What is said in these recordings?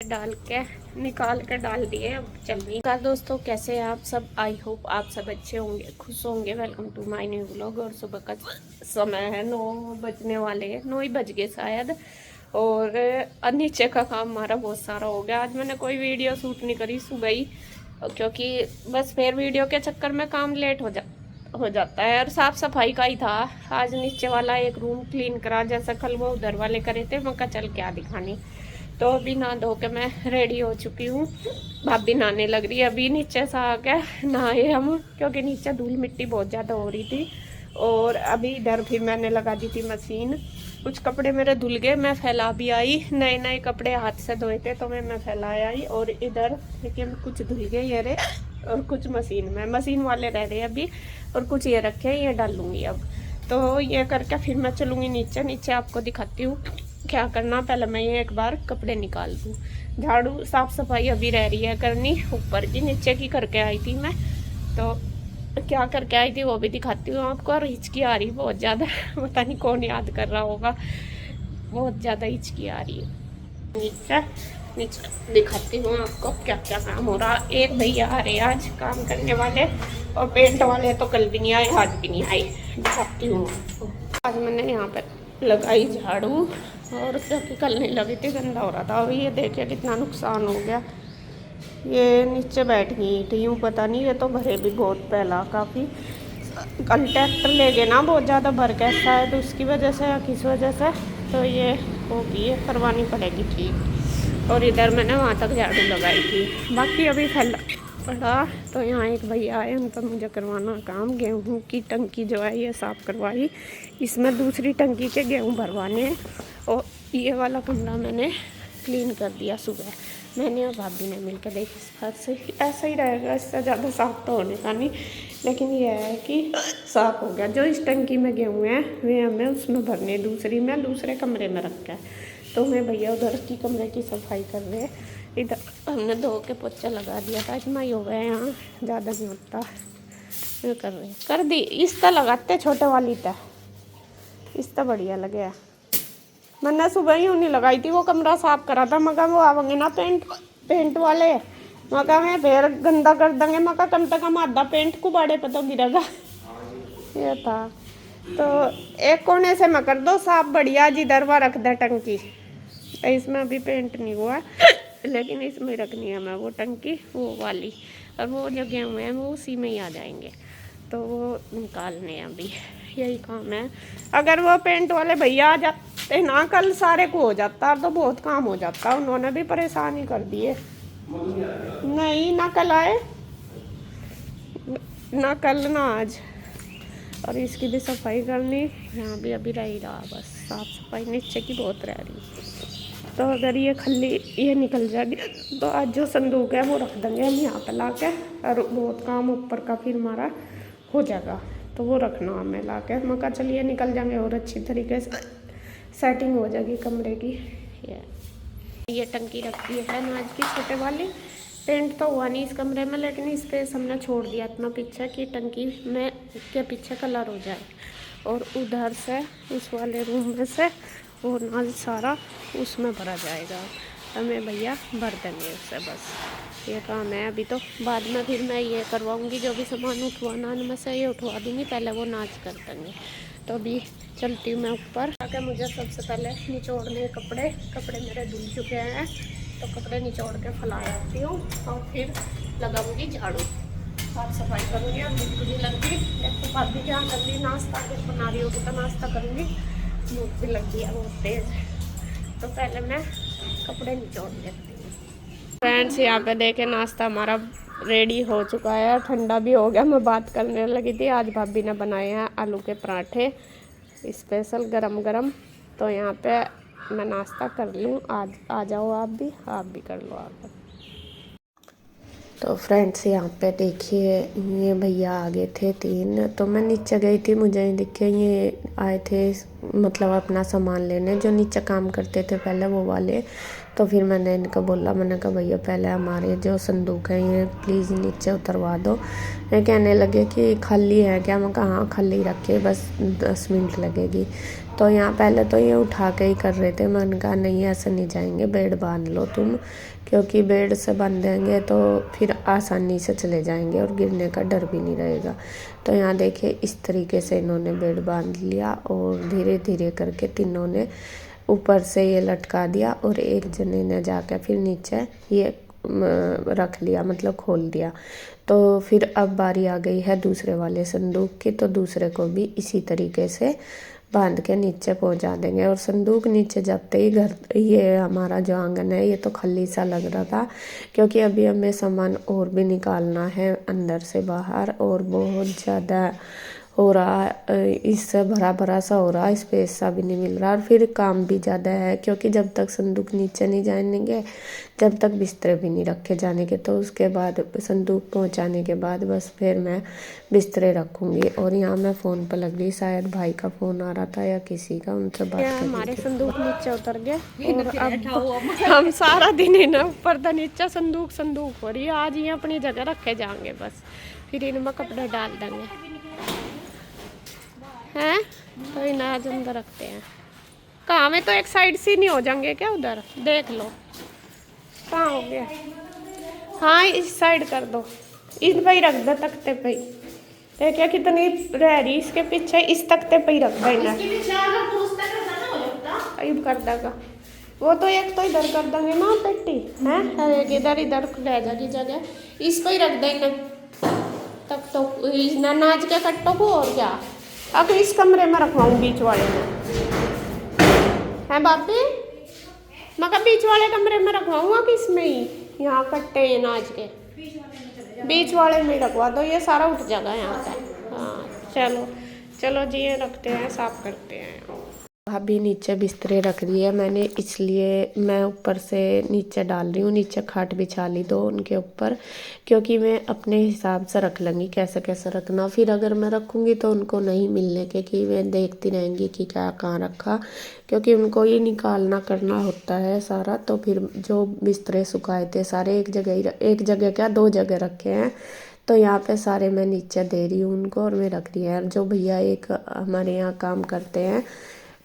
डाल के निकाल कर डाल दिए। अब चलिए दोस्तों, कैसे हैं आप सब? आई होप आप सब अच्छे होंगे, खुश होंगे। Welcome to my new vlog. और सुबह का समय है, 9 बजने वाले हैं, 9 ही बज गए शायद। और नीचे का काम हमारा बहुत सारा हो गया। आज मैंने कोई वीडियो शूट नहीं करी सुबह ही, क्योंकि बस फिर वीडियो के चक्कर में काम लेट हो जाता है। और साफ सफाई का ही था आज। नीचे वाला एक रूम क्लीन करा, जैसा कल वो उधर वाले करे थे। मैं कहा चल क्या दिखानी। तो अभी नहा धो के मैं रेडी हो चुकी हूँ। भाभी नहाने लग रही है अभी। नीचे से आके नहाए हम, क्योंकि नीचे धूल मिट्टी बहुत ज़्यादा हो रही थी। और अभी इधर फिर मैंने लगा दी थी मशीन। कुछ कपड़े मेरे धुल गए, मैं फैला भी आई। नए नए कपड़े हाथ से धोए थे तो मैं फैला आई। और इधर देखिए कुछ धुल गए ये रे, और कुछ मशीन वाले रह रहे अभी। और कुछ ये रखे, ये डालूंगी अब। तो ये करके फिर मैं चलूँगी नीचे आपको दिखाती हूँ क्या करना। पहले मैं ये एक बार कपड़े निकाल दूँ। झाड़ू साफ सफाई अभी रह रही है करनी, ऊपर की नीचे की करके आई थी मैं। तो क्या करके आई थी वो भी दिखाती हूँ आपको। और हिचकी आ रही बहुत ज़्यादा पता नहीं कौन याद कर रहा होगा, बहुत ज़्यादा हिचकी आ रही है। नीचे नीचे दिखाती हूँ आपको क्या क्या काम हो रहा। एक भैया आ रहे आज काम करने वाले, और पेंट वाले तो कल भी नहीं आए, आज भी नहीं आए। दिखाती हूँ आपको। आज मैंने यहाँ पर लगाई झाड़ू, और क्योंकि कल नहीं लगी थी, गंदा हो रहा था। और ये देखिए कितना नुकसान हो गया। ये नीचे बैठ गई थी यूँ, पता नहीं, ये तो भरे भी बहुत पहला काफ़ी। कल ट्रैक्टर ले गए ना बहुत ज़्यादा भर के, शायद उसकी वजह से या किस वजह से। तो ये होगी, ये करवानी पड़ेगी ठीक। और इधर मैंने वहाँ तक झाड़ू लगाई थी, बाकी अभी फैला पड़ा। तो यहाँ एक भैया आए, उन पर मुझे करवाना काम। गेहूँ की टंकी जो है ये साफ़ करवाई, इसमें दूसरी टंकी के गेहूँ भरवाने हैं। और ये वाला कमरा मैंने क्लीन कर दिया सुबह, मैंने और भाभी ने मिलकर। देख इस बात से ऐसा ही रहेगा, इससे ज़्यादा साफ तो होने का नहीं, लेकिन यह है कि साफ़ हो गया। जो इस टंकी में गेहूँ हैं वे हमें उसमें भरने, दूसरी में दूसरे कमरे में रखा है। तो मैं भैया उधर की कमरे की सफाई कर रहे हैं। इधर हमने धो के पोछा लगा दिया था, इतना ही हो गया यहाँ, ज़्यादा नहीं होता। ये कर रहे कर दी, इस तरह लगाते छोटे वाली तय, इस तरह बढ़िया लगे। मैंने सुबह ही उन्हीं लगाई थी, वो कमरा साफ करा था। मगर वो आवेंगे ना पेंट वाले, मगर मैं फिर गंदा कर देंगे। मगर कम से कम आधा पेंट कुबाड़े पे तो गिरेगा। ये था। तो एक कोने से मैं कर दो साफ बढ़िया, जिधर वहाँ रख दे टंकी। इसमें अभी पेंट नहीं हुआ है, लेकिन इसमें रखनी है मैं वो टंकी, वो वाली। और वो जो गेहूँ हैं वो उसी में ही आ जाएंगे, तो वो निकालने हैं अभी। यही काम है। अगर वो पेंट वाले भैया आ जाते ना कल, सारे को हो जाता तो बहुत काम हो जाता। उन्होंने भी परेशान ही कर दिए। नहीं ना कल आए, ना कल ना आज। और इसकी भी सफाई करनी, यहाँ भी अभी रह रहा, बस साफ सफाई नीचे की बहुत रह रही। तो अगर ये खल्ली ये निकल जाएगी तो आज जो संदूक है वो रख देंगे हम यहाँ पे ला के। और बहुत काम ऊपर का फिर हमारा हो जाएगा, तो वो रखना हमें ला के। मैं कहा चलिए निकल जाएंगे और अच्छी तरीके से सेटिंग हो जाएगी कमरे की। ये टंकी रखी है नाज की छोटे वाली। पेंट तो हुआ नहीं इस कमरे में, लेकिन इस पे हमने छोड़ दिया इतना पीछे कि टंकी में के पीछे कलर हो जाए। और उधर से उस वाले रूम में से वो नाल सारा उसमें भरा जाएगा, हमें भैया भर देंगे उससे। बस ये काम है अभी। तो बाद में फिर मैं ये करवाऊँगी, जो भी सामान उठवाना में से ये उठवा दूँगी, पहले वो नाच कर देंगे। तो अभी चलती हूँ मैं ऊपर। आके मुझे सबसे पहले निचोड़ने कपड़े मेरे धुल चुके हैं, तो कपड़े निचोड़ के फैला जाती हूँ। और फिर लगाऊँगी झाड़ू, साफ सफाई करूँगी। और भूख भी लग गई, देखो भाभी क्या कर रही, नाश्ता कुछ बना रही होगी तो नाश्ता करूँगी। भूख भी लग गई है बहुत तेज़, तो पहले मैं कपड़े निचोड़ लेती हूँ। फ्रेंड्स यहाँ पे देखे नाश्ता हमारा रेडी हो चुका है, ठंडा भी हो गया। मैं बात करने लगी थी, आज भाभी ने बनाए हैं आलू के पराठे स्पेशल गरम गरम। तो यहाँ पे मैं नाश्ता कर लूँ, आज आ जाओ आप भी कर लो आप। तो फ्रेंड्स यहाँ पे देखिए ये भैया आ गए थे 3। तो मैं नीचे गई थी, मुझे ही दिखे ये आए थे, मतलब अपना सामान लेने, जो नीचे काम करते थे पहले वो वाले। तो फिर मैंने इनको बोला, मैंने कहा भैया पहले हमारे जो संदूक है ये प्लीज़ नीचे उतरवा दो। ये कहने लगे कि खाली है क्या? मैं कहा हाँ खाली रखे, बस 10 मिनट लगेगी। तो यहाँ पहले तो ये उठा के ही कर रहे थे। मैंने कहा नहीं ऐसे नहीं जाएंगे, बेड बांध लो तुम, क्योंकि बेड से बांधेंगे तो फिर आसानी से चले जाएंगे और गिरने का डर भी नहीं रहेगा। तो यहाँ देखिए इस तरीके से इन्होंने बेड बांध लिया और धीरे धीरे करके तीनों ने ऊपर से ये लटका दिया और एक जने ने जाकर फिर नीचे ये रख लिया, मतलब खोल दिया। तो फिर अब बारी आ गई है दूसरे वाले संदूक की, तो दूसरे को भी इसी तरीके से बांध के नीचे पहुंचा देंगे। और संदूक नीचे जाते ही घर, ये हमारा जो आंगन है ये तो खाली सा लग रहा था, क्योंकि अभी हमें सामान और भी निकालना है अंदर से बाहर, और बहुत ज़्यादा हो रहा है, इससे भरा भरा सा हो रहा है, स्पेस सा भी नहीं मिल रहा, और फिर काम भी ज़्यादा है, क्योंकि जब तक संदूक नीचे नहीं जाएंगे जब तक बिस्तर भी नहीं रखे जानेंगे, तो उसके बाद संदूक पहुंचाने के बाद बस फिर मैं बिस्तरे रखूँगी। और यहाँ मैं फ़ोन पर लग गई, शायद भाई का फ़ोन आ रहा था या किसी का, उनसे बात कर। हमारे संदूक नीचे उतर गए और अब हम सारा दिन ही ना ऊपर था नीचे संदूक संदूक हो रही है। आज ये अपनी जगह रखे जाएंगे, बस फिर इनमें कपड़े डाल देंगे हैं। तो इन आज अंदर रखते हैं। कहाँ में तो एक साइड से नहीं हो जाएंगे क्या? उधर देख लो कहाँ हो गया। हाँ इस साइड कर दो, इन पे ही रख दो, तख्ते पे ही। देखिए कितनी रह रही इसके पीछे, इस तख्ते पे ही रख दो इन्हें, कर देगा वो। तो एक तो इधर कर देंगे ना पेटी है, एक इधर इधर रह जाएगी जगह, इस पे ही रख देंगे तब तो नाच के कट्टों को। और क्या अब इस कमरे में रखवाऊँ बीच वाले में है बापी? मैं कहा बीच वाले कमरे में रखवाऊँगा कि इसमें ही? यहाँ कट्टे हैं नाच के, बीच वाले में रखवा दो, ये सारा उठ जाएगा यहाँ का। हाँ चलो चलो जी ये रखते हैं, साफ करते हैं। भाभी नीचे बिस्तरे रख दिए मैंने, इसलिए मैं ऊपर से नीचे डाल रही हूँ। नीचे खाट बिछा ली दो उनके ऊपर, क्योंकि मैं अपने हिसाब से रख लूँगी कैसे कैसे रखना। फिर अगर मैं रखूँगी तो उनको नहीं मिलने के कि मैं देखती रहेंगी कि क्या कहाँ रखा, क्योंकि उनको ये निकालना करना होता है सारा। तो फिर जो बिस्तरे सुखाए थे सारे एक जगह, एक जगह क्या 2 जगह रखे हैं, तो यहाँ पे सारे मैं नीचे दे रही हूँ उनको और मैं रख रही है। जो भैया एक हमारे यहाँ काम करते हैं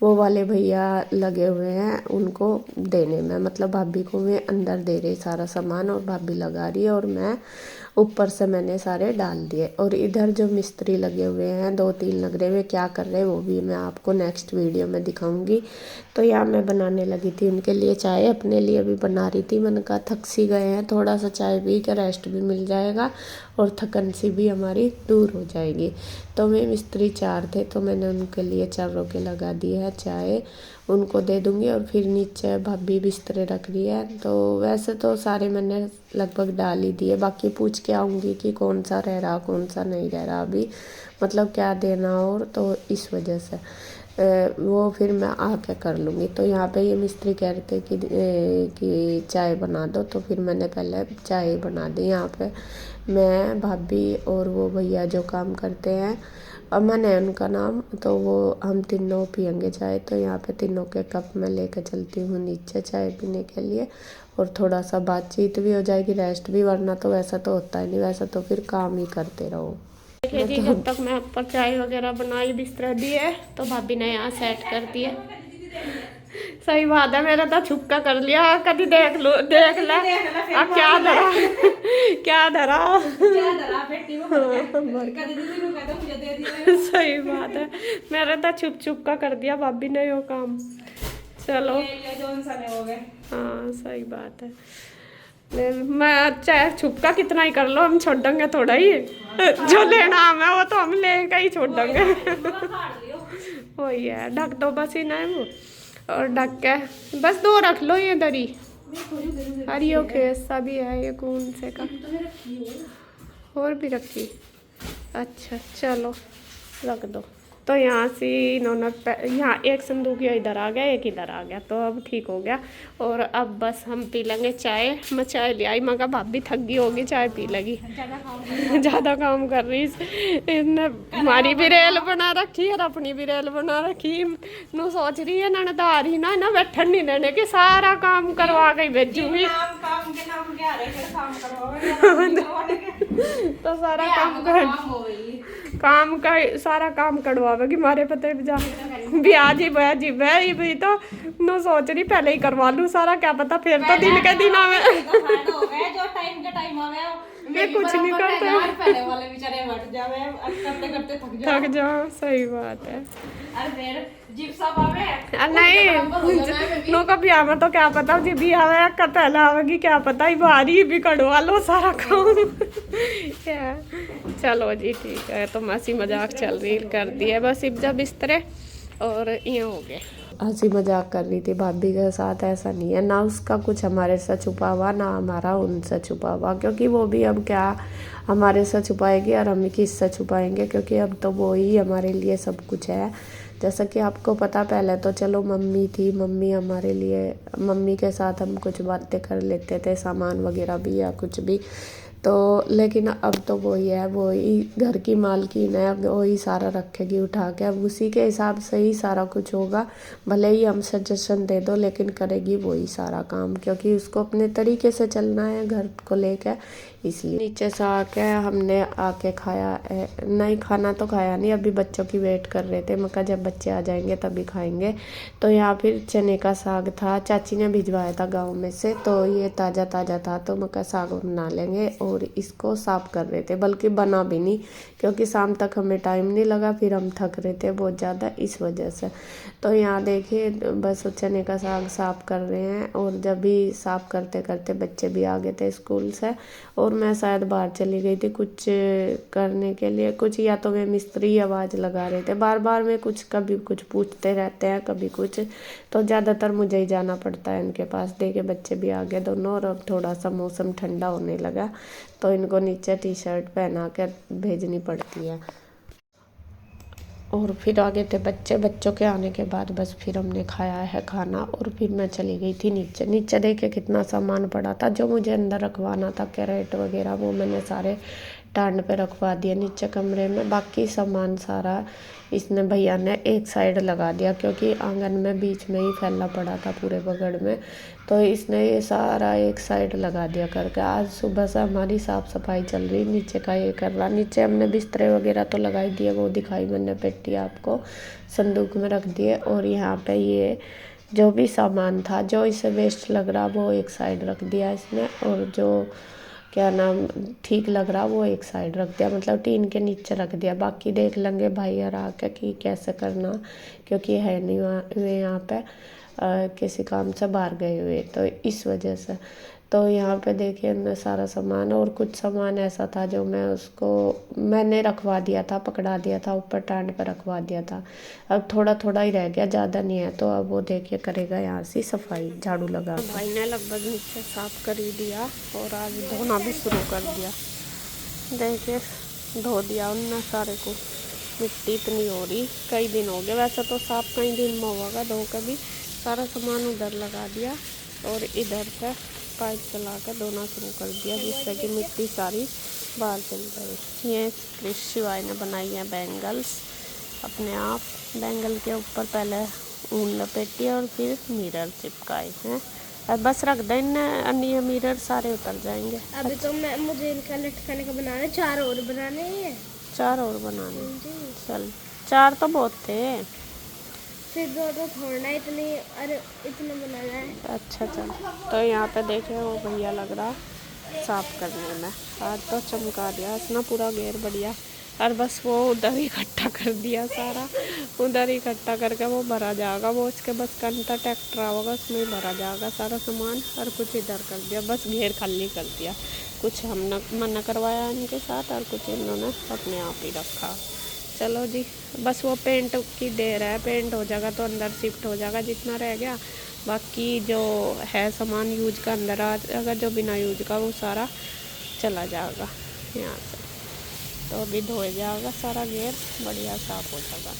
वो वाले भैया लगे हुए हैं उनको देने में, मतलब भाभी को मैं अंदर दे रही सारा सामान और भाभी लगा रही है और मैं ऊपर से मैंने सारे डाल दिए। और इधर जो मिस्त्री लगे हुए हैं 2-3 लग रहे हैं, क्या कर रहे हैं वो भी मैं आपको नेक्स्ट वीडियो में दिखाऊंगी। तो यहाँ मैं बनाने लगी थी उनके लिए चाय, अपने लिए भी बना रही थी। मैंने कहा थक सी गए हैं, थोड़ा सा चाय पी के रेस्ट भी मिल जाएगा और थकन सी भी हमारी दूर हो जाएगी। तो मैं मिस्त्री 4 थे तो मैंने उनके लिए 4 के लगा दी है चाय, उनको दे दूंगी। और फिर नीचे भाभी बिस्तरे रख रही है। तो वैसे तो सारे मैंने लगभग डाल ही दिए, बाकी पूछ के आऊँगी कि कौन सा रह रहा कौन सा नहीं रह रहा अभी, मतलब क्या देना, और तो इस वजह से वो फिर मैं आके कर लूँगी। तो यहाँ पे ये मिस्त्री कह रहे थे कि चाय बना दो, तो फिर मैंने पहले चाय बना दी। यहाँ पे मैं भाभी और वो भैया जो काम करते हैं, अमन है उनका नाम, तो वो हम तीनों पियेंगे चाय। तो यहाँ पे तीनों के कप मैं लेकर चलती हूँ नीचे चाय पीने के लिए, और थोड़ा सा बातचीत भी हो जाएगी, रेस्ट भी, वरना तो वैसा तो होता ही नहीं, वैसा तो फिर काम ही करते रहो। देखिए जी जब तक मैं ऊपर चाय वगैरह बनाई बिस्तर दिए तो भाभी ने यहाँ सेट कर दिए। सही बात है, मेरा तो छुपका कर लिया, कभी देख लो देख ले अब क्या धरा क्या धरा सही बात है, मेरा तो छुप छुप का कर दिया भाभी ने यो काम। चलो हाँ सही बात है, मैं चाहे छुपका कितना ही कर लो हम छोड़ देंगे थोड़ा ही, जो लेना हमें वो तो हम लेकर ही छोड़ देंगे वही है, ढक दो बस ही ना वो, और ढक के बस 2 रख लो ये दरी। अरे ओके ऐसा भी है ये कौन से का, और भी रखी, अच्छा चलो रख दो। तो यहाँ से इन्होंने यहाँ एक संदूक इधर आ गया, एक इधर आ गया, तो अब ठीक हो गया। और अब बस हम पी लेंगे चाय। मैं चाय ले आई, मैं कहा भाभी थक गई होगी, चाय पी लेगी। ज़्यादा काम कर रही इसने, हमारी भी रेल बना रखी है और अपनी भी रेल बना रखी। नो सोच रही है ननदारी ना बैठन नहीं देने के, सारा काम करवा के भेजूंगी। तो सारा काम का सारा काम करवावेगी हमारे पते ब्याह जी बया जी बया, ये भी तो नो सोच रही पहले ही करवा लूं सारा, क्या पता फिर तो दिन के दिन आवे जो टाइम के टाइम आवे मैं कुछ नहीं करता, पहले वाले बेचारे बैठ जावे, करते करते थक जाओ। सही बात है। अरे फिर जीप सब आवे नहीं नो कभी आवे तो क्या पता जी भी आवे का पहले आवेगी, क्या पता ही भारी भी कड़वा लो सारा काम। चलो जी ठीक है, तो हंसी मजाक चल रही कर दी है बस इब्जा बिस्तरे और ये हो गए। हंसी मजाक कर रही थी भाभी के साथ, ऐसा नहीं है ना उसका कुछ हमारे से छुपा हुआ ना हमारा उनसे छुपा हुआ, क्योंकि वो भी अब क्या हमारे से छुपाएगी और हम किससे छुपाएंगे, क्योंकि अब तो वो ही हमारे लिए सब कुछ है। जैसा कि आपको पता पहले तो चलो मम्मी थी, मम्मी हमारे लिए, मम्मी के साथ हम कुछ बातें कर लेते थे सामान वगैरह भी या कुछ भी, तो लेकिन अब तो वही है, वही घर की मालकिन है, वही सारा रखेगी उठा के, अब उसी के हिसाब से ही सारा कुछ होगा। भले ही हम सजेशन दे दो लेकिन करेगी वही सारा काम, क्योंकि उसको अपने तरीके से चलना है घर को लेकर। इसलिए नीचे से आके हमने आके खाया है, नहीं खाना तो खाया नहीं, अभी बच्चों की वेट कर रहे थे, मगर जब बच्चे आ जाएंगे तभी खाएंगे। तो यहाँ फिर चने का साग था, चाची ने भिजवाया था गांव में से, तो ये ताज़ा ताज़ा था, तो मगर साग बना लेंगे। और इसको साफ कर रहे थे, बल्कि बना भी नहीं क्योंकि शाम तक हमें टाइम नहीं लगा, फिर हम थक रहे थे बहुत ज़्यादा इस वजह से। तो यहाँ देखिए बस चने का साग साफ कर रहे हैं, और जब भी साफ करते करते बच्चे भी आ गए थे स्कूल से, और मैं शायद बाहर चली गई थी कुछ करने के लिए, कुछ या तो मैं मिस्त्री आवाज़ लगा रहे थे बार बार में, कुछ कभी कुछ पूछते रहते हैं कभी कुछ, तो ज़्यादातर मुझे ही जाना पड़ता है इनके पास। देखे बच्चे भी आ गए दोनों, और अब थोड़ा सा मौसम ठंडा होने लगा तो इनको नीचे टी शर्ट पहना कर भेजनी पड़ती है। और फिर आगे थे बच्चे, बच्चों के आने के बाद बस फिर हमने खाया है खाना, और फिर मैं चली गई थी नीचे। नीचे देखे कितना सामान पड़ा था जो मुझे अंदर रखवाना था, कैरेट वगैरह, वो मैंने सारे टांड पे रखवा दिया नीचे कमरे में। बाकी सामान सारा इसने भैया ने एक साइड लगा दिया, क्योंकि आंगन में बीच में ही फैला पड़ा था पूरे बगड़ में, तो इसने ये सारा एक साइड लगा दिया करके। आज सुबह से हमारी साफ़ सफाई चल रही, नीचे का ये कर रहा। नीचे हमने बिस्तरे वगैरह तो लगाई दिए, वो दिखाई मैंने पेटी आपको, संदूक में रख दिए। और यहाँ पे ये जो भी सामान था जो इसे वेस्ट लग रहा वो एक साइड रख दिया इसने, और जो क्या नाम ठीक लग रहा वो एक साइड रख दिया, मतलब टीन के नीचे रख दिया। बाकी देख लेंगे भाई यार आके कि कैसे करना, क्योंकि है नहीं वहाँ यहाँ पे किसी काम से बाहर गए हुए, तो इस वजह से। तो यहाँ पे देखिए हमने सारा सामान, और कुछ सामान ऐसा था जो मैंने रखवा दिया था, पकड़ा दिया था ऊपर टांड पर रखवा दिया था। अब थोड़ा थोड़ा ही रह गया, ज़्यादा नहीं है, तो अब वो देखिए करेगा यहाँ से सफाई, झाड़ू लगा। भाई ने लगभग नीचे साफ कर ही दिया, और आज धोना भी शुरू कर दिया। देखिए धो दिया उनने सारे को, मिट्टी इतनी हो रही, कई दिन हो गए, वैसे तो साफ कई दिन में होगा धो के भी। सारा सामान उधर लगा दिया, और इधर से पाइप चला कर धोना शुरू कर दिया, जिससे कि मिट्टी सारी बाहर चल जाए। ये शिवाय ने बनाई है बैंगल्स अपने आप, बैंगल के ऊपर पहले ऊन लपेटी और फिर मिरर चिपकाए हैं, और बस रख दें इन्हें, अन्य मिरर सारे उतर जाएंगे। अभी तो मुझे इनका लटकाने का बनाना है, 4 और बनाने हैं। 4 और बनाने, चल 4 तो बहुत थे, फिर 2 तो थोड़ा इतनी, अरे इतना बनाना है। अच्छा चल। तो यहाँ पे देखे वो भैया लग रहा साफ करने में, आज तो चमका दिया इसने पूरा घेर बढ़िया, और बस वो उधर ही इकट्ठा कर दिया सारा, उधर ही इकट्ठा करके वो भरा जाएगा, वो उसके बस कंटा ट्रैक्टर होगा उसमें ही भरा जाएगा सारा सामान। और कुछ इधर कर दिया, बस घेर खाली कर दिया, कुछ हमने मना करवाया इनके साथ, और कुछ इन्होंने अपने आप ही रखा। चलो जी, बस वो पेंट की देर है, पेंट हो जाएगा तो अंदर शिफ्ट हो जाएगा जितना रह गया, बाकी जो है सामान यूज का अंदर आ जाएगा, जो बिना यूज का वो सारा चला जाएगा यहाँ से। तो अभी धोया जाएगा सारा गेयर, बढ़िया साफ हो जाएगा।